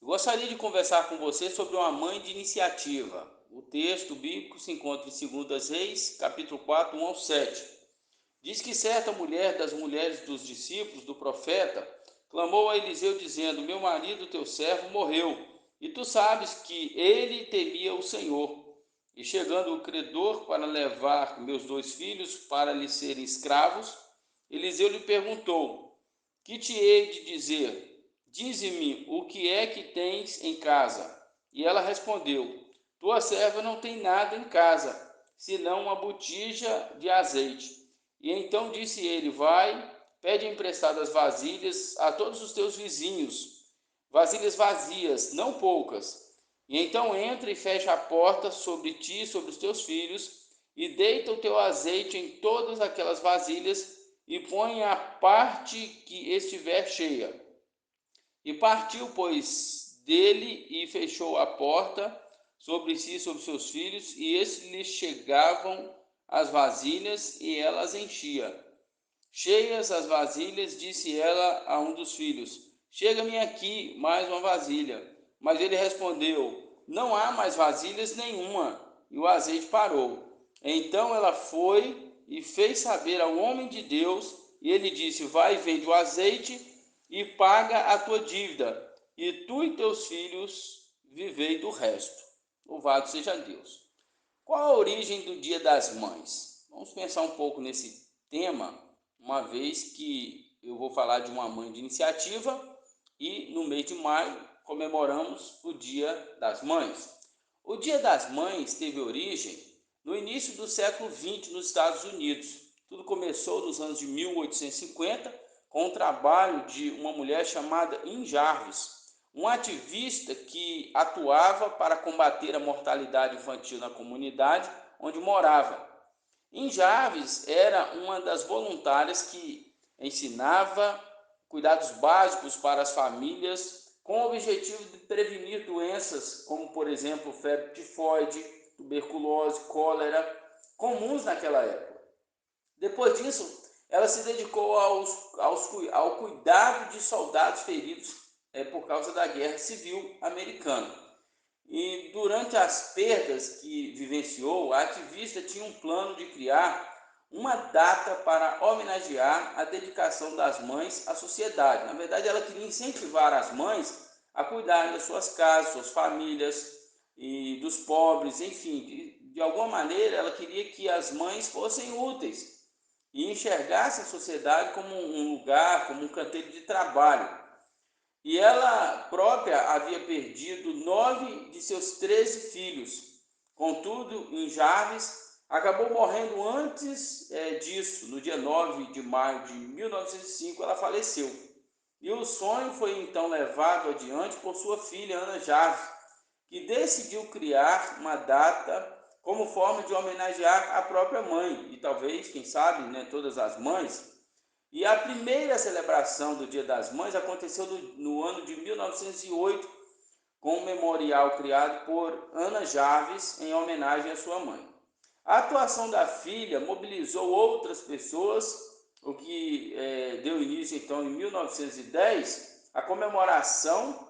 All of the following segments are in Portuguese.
Eu gostaria de conversar com você sobre uma mãe de iniciativa. O texto bíblico se encontra em 2 Reis, capítulo 4, 1 ao 7. Diz que certa mulher das mulheres dos discípulos do profeta clamou a Eliseu dizendo: Meu marido, teu servo, morreu, e tu sabes que ele temia o Senhor. E chegando o credor para levar meus 2 filhos para lhe serem escravos, Eliseu lhe perguntou: Que te hei de dizer? Dize-me o que é que tens em casa. E ela respondeu: Tua serva não tem nada em casa, senão uma botija de azeite. E então disse ele: Vai, pede emprestadas vasilhas a todos os teus vizinhos, vasilhas vazias, não poucas. E então entra e fecha a porta sobre ti e sobre os teus filhos, e deita o teu azeite em todas aquelas vasilhas, e põe a parte que estiver cheia. E partiu, pois, dele e fechou a porta sobre si e sobre seus filhos, e estes lhe chegavam as vasilhas, e ela as enchia. Cheias as vasilhas, disse ela a um dos filhos: Chega-me aqui mais uma vasilha. Mas ele respondeu: Não há mais vasilhas nenhuma. E o azeite parou. Então ela foi e fez saber ao homem de Deus, e ele disse: Vai e vende o azeite e paga a tua dívida, e tu e teus filhos vivei do resto. Louvado seja Deus. Qual a origem do Dia das Mães? Vamos pensar um pouco nesse tema, uma vez que eu vou falar de uma mãe de iniciativa e no mês de maio comemoramos o Dia das Mães. O Dia das Mães teve origem no início do século XX nos Estados Unidos. Tudo começou nos anos de 1850 com o trabalho de uma mulher chamada Ann Jarvis, um ativista que atuava para combater a mortalidade infantil na comunidade onde morava. Em Jarvis era uma das voluntárias que ensinava cuidados básicos para as famílias com o objetivo de prevenir doenças como, por exemplo, febre tifoide, tuberculose, cólera, comuns naquela época. Depois disso, ela se dedicou ao cuidado de soldados feridos por causa da Guerra Civil Americana. E durante as perdas que vivenciou, a ativista tinha um plano de criar uma data para homenagear a dedicação das mães à sociedade. Na verdade, ela queria incentivar as mães a cuidar das suas casas, suas famílias e dos pobres, enfim, de alguma maneira ela queria que as mães fossem úteis e enxergassem a sociedade como um lugar, como um canteiro de trabalho. E ela própria havia perdido 9 de seus 13 filhos. Contudo, em Jarvis, acabou morrendo antes disso. No dia 9 de maio de 1905, ela faleceu. E o sonho foi então levado adiante por sua filha, Ana Jarvis, que decidiu criar uma data como forma de homenagear a própria mãe. E talvez, quem sabe, né, todas as mães. E a primeira celebração do Dia das Mães aconteceu no ano de 1908, com um memorial criado por Ana Jarvis em homenagem à sua mãe. A atuação da filha mobilizou outras pessoas, o que deu início então em 1910 a comemoração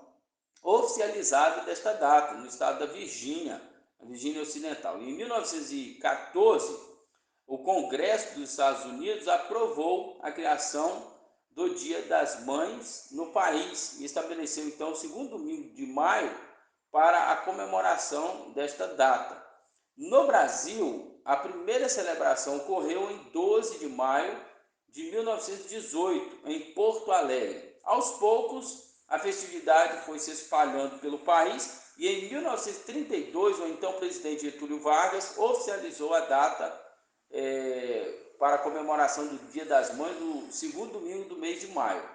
oficializada desta data no estado da Virgínia, a Virgínia Ocidental. E em 1914, o Congresso dos Estados Unidos aprovou a criação do Dia das Mães no país e estabeleceu então o segundo domingo de maio para a comemoração desta data. No Brasil, a primeira celebração ocorreu em 12 de maio de 1918, em Porto Alegre. Aos poucos, a festividade foi se espalhando pelo país e em 1932, o então presidente Getúlio Vargas oficializou a data para a comemoração do Dia das Mães, no segundo domingo do mês de maio.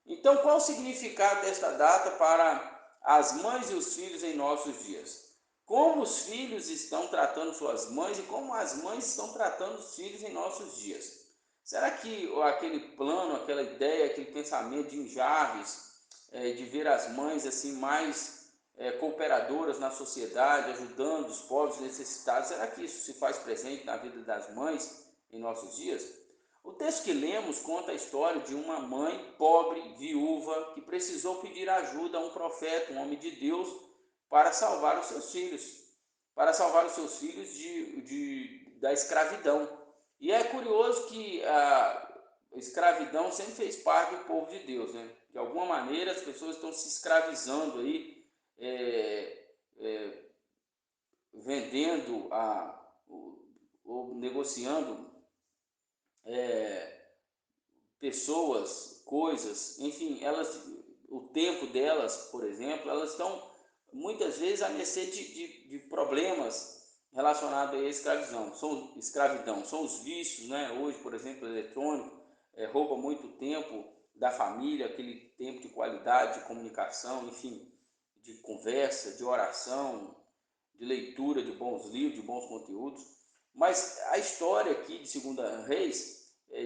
Então, qual o significado desta data para as mães e os filhos em nossos dias? Como os filhos estão tratando suas mães e como as mães estão tratando os filhos em nossos dias? Será que aquele plano, aquela ideia, aquele pensamento de Jarvis, de ver as mães assim mais cooperadoras na sociedade, ajudando os pobres necessitados, será que isso se faz presente na vida das mães em nossos dias? O texto que lemos conta a história de uma mãe pobre, viúva, que precisou pedir ajuda a um profeta, um homem de Deus, para salvar os seus filhos, da escravidão. E é curioso que a escravidão sempre fez parte do povo de Deus, né? De alguma maneira as pessoas estão se escravizando aí, é, é, vendendo ou negociando pessoas, coisas, enfim, o tempo delas, por exemplo, elas estão muitas vezes à mercê de problemas relacionados à escravidão, são os vícios, né? Hoje, por exemplo, o eletrônico rouba muito tempo da família, aquele tempo de qualidade, de comunicação, enfim, de conversa, de oração, de leitura de bons livros, de bons conteúdos. Mas a história aqui de Segunda Reis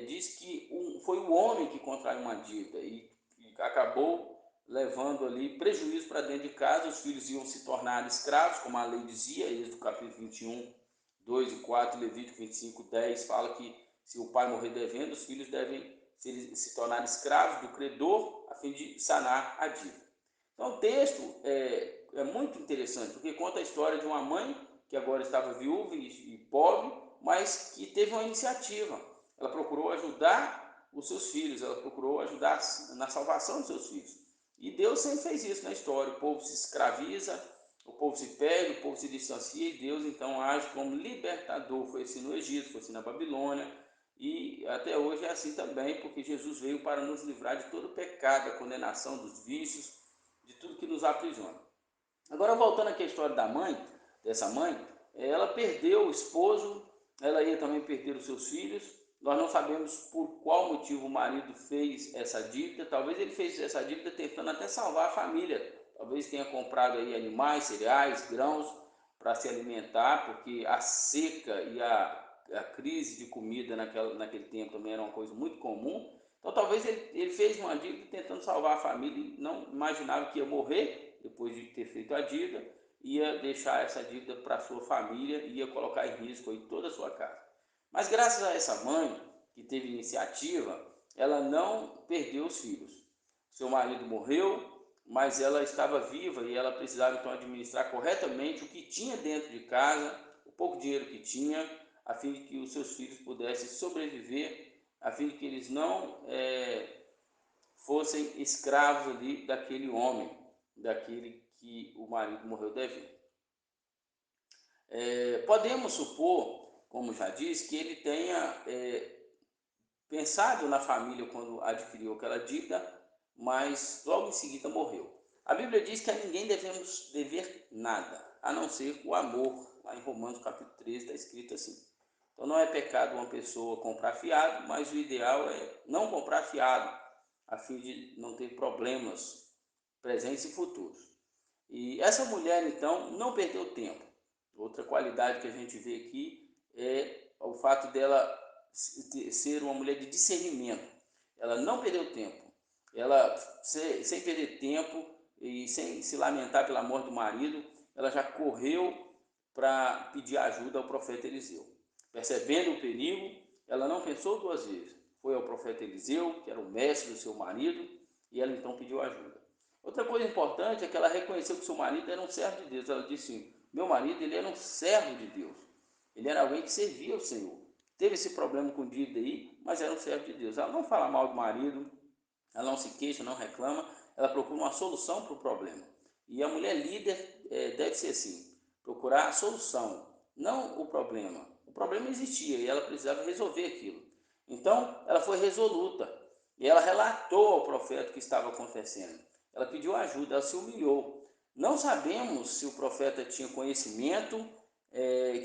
diz que foi o homem que contraiu uma dívida e acabou levando ali prejuízo para dentro de casa. Os filhos iam se tornar escravos, como a lei dizia, Êxodo capítulo 21, 2 e 4, Levítico 25, 10, fala que se o pai morrer devendo, os filhos devem se tornar escravos do credor a fim de sanar a dívida. Então o texto é muito interessante, porque conta a história de uma mãe que agora estava viúva e pobre, mas que teve uma iniciativa. Ela procurou ajudar os seus filhos, ela procurou ajudar na salvação dos seus filhos. E Deus sempre fez isso na história. O povo se escraviza, o povo se perde, o povo se distancia, e Deus então age como libertador. Foi assim no Egito, foi assim na Babilônia, e até hoje é assim também, porque Jesus veio para nos livrar de todo o pecado, da condenação, dos vícios, de tudo que nos aprisiona. Agora, voltando aqui à história dessa mãe, ela perdeu o esposo, ela ia também perder os seus filhos. Nós não sabemos por qual motivo o marido fez essa dívida. Talvez ele fez essa dívida tentando até salvar a família. Talvez tenha comprado aí animais, cereais, grãos para se alimentar, porque a seca e a crise de comida naquele tempo também era uma coisa muito comum. Então talvez ele fez uma dívida tentando salvar a família e não imaginava que ia morrer depois de ter feito a dívida, ia deixar essa dívida para sua família e ia colocar em risco aí toda a sua casa. Mas graças a essa mãe que teve iniciativa, ela não perdeu os filhos. Seu marido morreu, mas ela estava viva e ela precisava então administrar corretamente o que tinha dentro de casa, o pouco dinheiro que tinha, a fim de que os seus filhos pudessem sobreviver, a fim de que eles não fossem escravos ali daquele homem, daquele que o marido morreu devendo. Podemos supor, como já disse, que ele tenha pensado na família quando adquiriu aquela dívida, mas logo em seguida morreu. A Bíblia diz que a ninguém devemos dever nada, a não ser o amor. Lá em Romanos capítulo 13 está escrito assim. Então não é pecado uma pessoa comprar fiado, mas o ideal é não comprar fiado, a fim de não ter problemas presentes e futuros. E essa mulher, então, não perdeu tempo. Outra qualidade que a gente vê aqui é o fato dela ser uma mulher de discernimento. Ela não perdeu tempo. Ela, sem perder tempo e sem se lamentar pela morte do marido, ela já correu para pedir ajuda ao profeta Eliseu. Percebendo o perigo, ela não pensou duas vezes. Foi ao profeta Eliseu, que era o mestre do seu marido, e ela então pediu ajuda. Outra coisa importante é que ela reconheceu que seu marido era um servo de Deus. Ela disse assim: meu marido, ele era um servo de Deus. Ele era alguém que servia ao Senhor. Teve esse problema com dívida aí, mas era um servo de Deus. Ela não fala mal do marido, ela não se queixa, não reclama, ela procura uma solução para o problema. E a mulher líder deve ser assim, procurar a solução, não o problema. O problema existia e ela precisava resolver aquilo. Então, ela foi resoluta e ela relatou ao profeta o que estava acontecendo. Ela pediu ajuda, ela se humilhou. Não sabemos se o profeta tinha conhecimento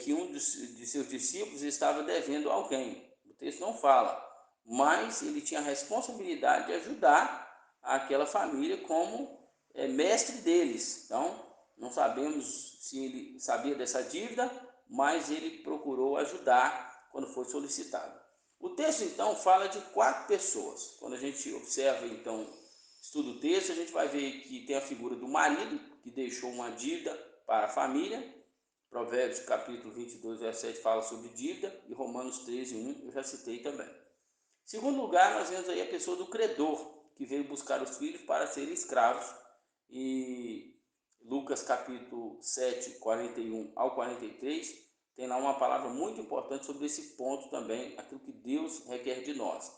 que um de seus discípulos estava devendo a alguém. O texto não fala, mas ele tinha a responsabilidade de ajudar aquela família como mestre deles. Então, não sabemos se ele sabia dessa dívida, mas ele procurou ajudar quando foi solicitado. O texto, então, fala de 4 pessoas. Quando a gente observa, então, estuda o texto, a gente vai ver que tem a figura do marido, que deixou uma dívida para a família. Provérbios capítulo 22, verso 7 fala sobre dívida, e Romanos 13, 1 eu já citei também. Segundo lugar, nós vemos aí a pessoa do credor, que veio buscar os filhos para serem escravos. E Lucas capítulo 7, 41 ao 43, tem lá uma palavra muito importante sobre esse ponto também, aquilo que Deus requer de nós.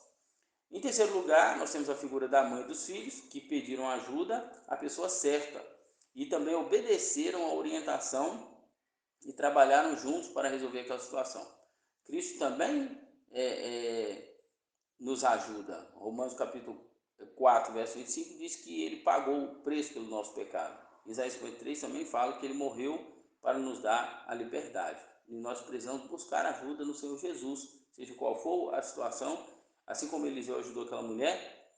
Em terceiro lugar, nós temos a figura da mãe dos filhos, que pediram ajuda à pessoa certa e também obedeceram a orientação e trabalharam juntos para resolver aquela situação. Cristo também nos ajuda. Romanos capítulo 4, verso 25 diz que ele pagou o preço pelo nosso pecado. Isaías 53 também fala que ele morreu para nos dar a liberdade. E nós precisamos buscar ajuda no Senhor Jesus, seja qual for a situação. Assim como Eliseu ajudou aquela mulher,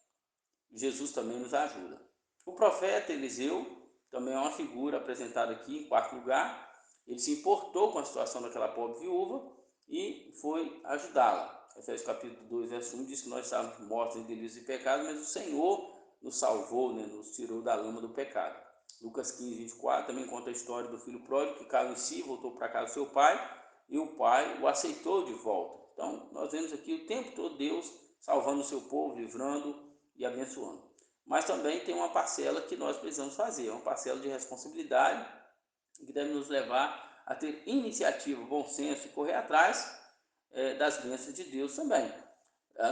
Jesus também nos ajuda. O profeta Eliseu também é uma figura apresentada aqui em quarto lugar. Ele se importou com a situação daquela pobre viúva e foi ajudá-la. Efésios capítulo 2, verso 1 diz que nós estávamos mortos em delitos e pecados, mas o Senhor nos salvou, né, nos tirou da lama do pecado. Lucas 15, 24 também conta a história do filho pródigo que caiu em si, voltou para casa do seu pai e o pai o aceitou de volta. Então, nós vemos aqui o tempo todo Deus salvando o seu povo, livrando e abençoando. Mas também tem uma parcela que nós precisamos fazer, uma parcela de responsabilidade que deve nos levar a ter iniciativa, bom senso e correr atrás das bênçãos de Deus também.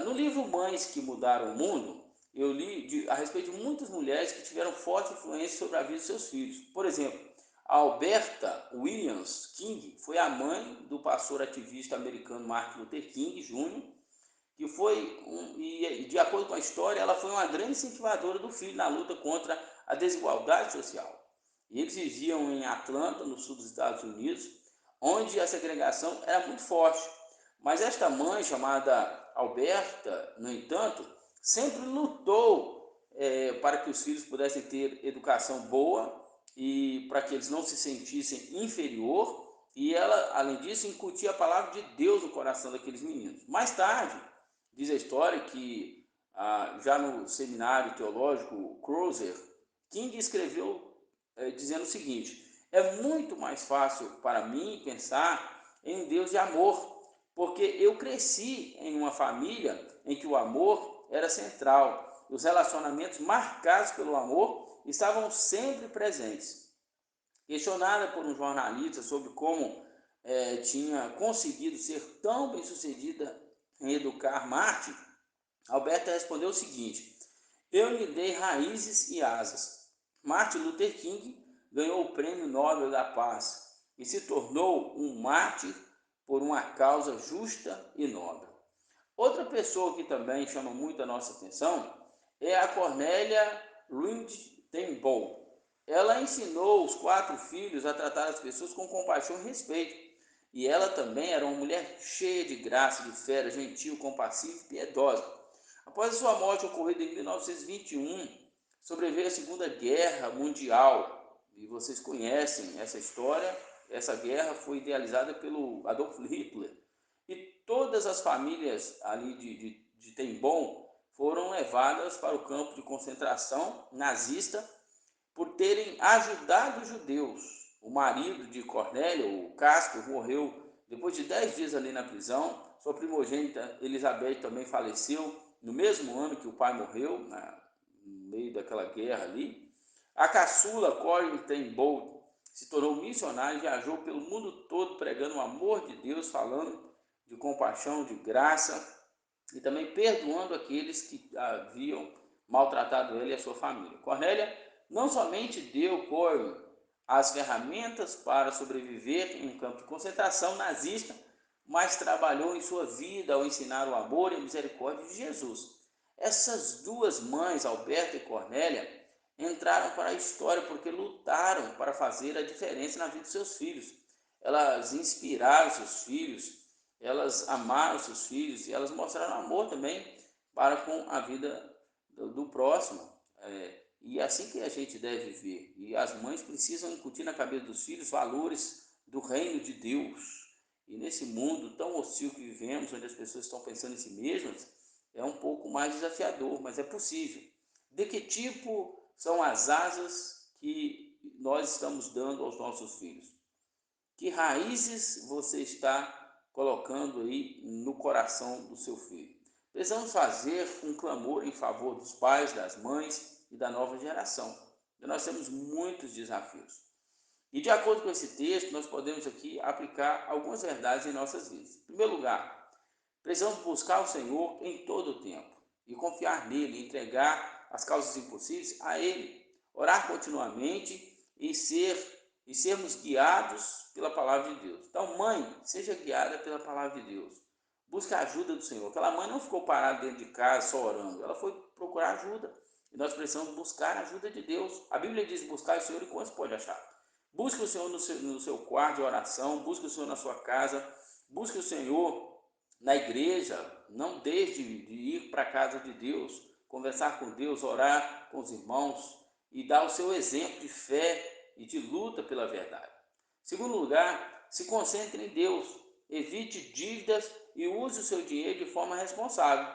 No livro Mães que Mudaram o Mundo, eu li a respeito de muitas mulheres que tiveram forte influência sobre a vida de seus filhos. Por exemplo, a Alberta Williams King foi a mãe do pastor ativista americano Martin Luther King Jr., que e de acordo com a história, ela foi uma grande incentivadora do filho na luta contra a desigualdade social. E eles viviam em Atlanta, no sul dos Estados Unidos, onde a segregação era muito forte. Mas esta mãe, chamada Alberta, no entanto, sempre lutou para que os filhos pudessem ter educação boa e para que eles não se sentissem inferior. E ela, além disso, incutia a palavra de Deus no coração daqueles meninos. Mais tarde, diz a história que, já no seminário teológico Crozer, King escreveu dizendo o seguinte: é muito mais fácil para mim pensar em um Deus de amor, porque eu cresci em uma família em que o amor era central. Os relacionamentos marcados pelo amor estavam sempre presentes. Questionada por um jornalista sobre como tinha conseguido ser tão bem-sucedida em educar Marte, Alberta respondeu o seguinte: eu lhe dei raízes e asas. Martin Luther King ganhou o Prêmio Nobel da Paz e se tornou um mártir por uma causa justa e nobre. Outra pessoa que também chama muito a nossa atenção é a Cornélia Ruyd ten Boom. Ela ensinou os 4 filhos a tratar as pessoas com compaixão e respeito. E ela também era uma mulher cheia de graça, de fé, gentil, compassiva e piedosa. Após a sua morte ocorrida em 1921, sobreveio a Segunda Guerra Mundial. E vocês conhecem essa história. Essa guerra foi idealizada pelo Adolf Hitler. E todas as famílias ali de Ten Boom foram levadas para o campo de concentração nazista por terem ajudado os judeus. O marido de Cornélia, o Casco, morreu depois de 10 dias ali na prisão. Sua primogênita Elizabeth também faleceu no mesmo ano que o pai morreu, no meio daquela guerra ali. A caçula Corinne ten Boom se tornou missionária e viajou pelo mundo todo pregando o amor de Deus, falando de compaixão, de graça e também perdoando aqueles que haviam maltratado ela e a sua família. Cornélia não somente deu Corinne as ferramentas para sobreviver em um campo de concentração nazista, mas trabalhou em sua vida ao ensinar o amor e a misericórdia de Jesus. Essas duas mães, Alberta e Cornélia, entraram para a história porque lutaram para fazer a diferença na vida de seus filhos. Elas inspiraram seus filhos, elas amaram seus filhos e elas mostraram amor também para com a vida do próximo. E é assim que a gente deve viver. E as mães precisam incutir na cabeça dos filhos valores do reino de Deus. E nesse mundo tão hostil que vivemos, onde as pessoas estão pensando em si mesmas, é um pouco mais desafiador, mas é possível. De que tipo são as asas que nós estamos dando aos nossos filhos? Que raízes você está colocando aí no coração do seu filho? Precisamos fazer um clamor em favor dos pais, das mães e da nova geração. E nós temos muitos desafios. E de acordo com esse texto, nós podemos aqui aplicar algumas verdades em nossas vidas. Em primeiro lugar, precisamos buscar o Senhor em todo o tempo e confiar nele, entregar as causas impossíveis a ele, orar continuamente e sermos guiados pela palavra de Deus. Então, mãe, seja guiada pela palavra de Deus. Busque a ajuda do Senhor. Aquela mãe não ficou parada dentro de casa só orando, ela foi procurar ajuda. E nós precisamos buscar a ajuda de Deus. A Bíblia diz buscar o Senhor enquanto se pode achar. Busque o Senhor no seu quarto de oração, busque o Senhor na sua casa, busque o Senhor na igreja, não deixe de ir para a casa de Deus, conversar com Deus, orar com os irmãos e dar o seu exemplo de fé e de luta pela verdade. Segundo lugar, se concentre em Deus, evite dívidas e use o seu dinheiro de forma responsável.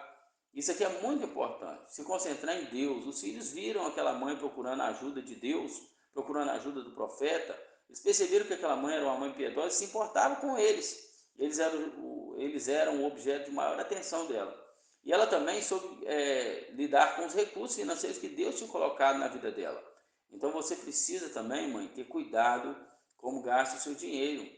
Isso aqui é muito importante, se concentrar em Deus. Os filhos viram aquela mãe procurando a ajuda de Deus, procurando a ajuda do profeta. Eles perceberam que aquela mãe era uma mãe piedosa e se importava com eles. Eles eram o objeto de maior atenção dela. E ela também soube lidar com os recursos financeiros que Deus tinha colocado na vida dela. Então você precisa também, mãe, ter cuidado como gasta o seu dinheiro.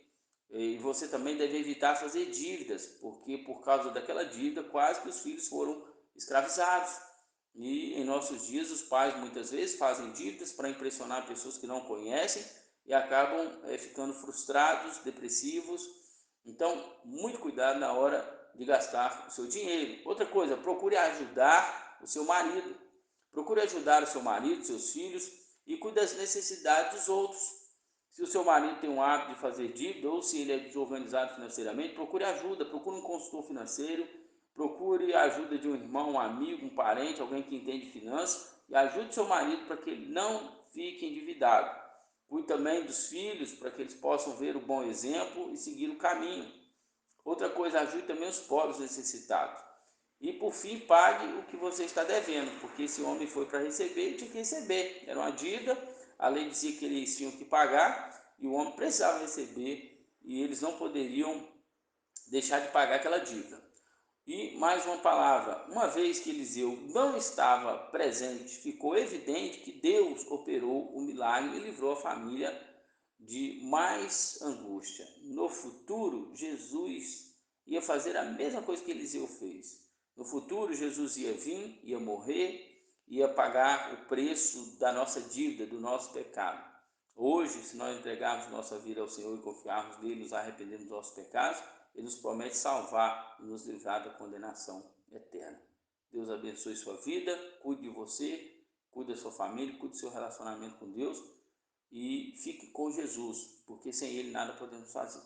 E você também deve evitar fazer dívidas, porque por causa daquela dívida quase que os filhos foram escravizados. E em nossos dias os pais muitas vezes fazem dívidas para impressionar pessoas que não conhecem e acabam ficando frustrados, depressivos. Então, muito cuidado na hora de gastar o seu dinheiro. Outra coisa, procure ajudar o seu marido. Procure ajudar o seu marido, seus filhos e cuide das necessidades dos outros. Se o seu marido tem um hábito de fazer dívida ou se ele é desorganizado financeiramente, procure ajuda, procure um consultor financeiro, procure a ajuda de um irmão, um amigo, um parente, alguém que entende finanças e ajude seu marido para que ele não fique endividado. Cuide também dos filhos para que eles possam ver o bom exemplo e seguir o caminho. Outra coisa, ajude também os pobres necessitados. E por fim, pague o que você está devendo, porque esse homem foi para receber, ele tinha que receber. Era uma dívida, a lei dizia que eles tinham que pagar e o homem precisava receber e eles não poderiam deixar de pagar aquela dívida. E mais uma palavra, uma vez que Eliseu não estava presente, ficou evidente que Deus operou o milagre e livrou a família de mais angústia. No futuro, Jesus ia fazer a mesma coisa que Eliseu fez. No futuro, Jesus ia vir, ia morrer, ia pagar o preço da nossa dívida, do nosso pecado. Hoje, se nós entregarmos nossa vida ao Senhor e confiarmos nele, nos arrependermos dos nossos pecados, ele nos promete salvar e nos livrar da condenação eterna. Deus abençoe sua vida, cuide de você, cuide da sua família, cuide do seu relacionamento com Deus e fique com Jesus, porque sem ele nada podemos fazer.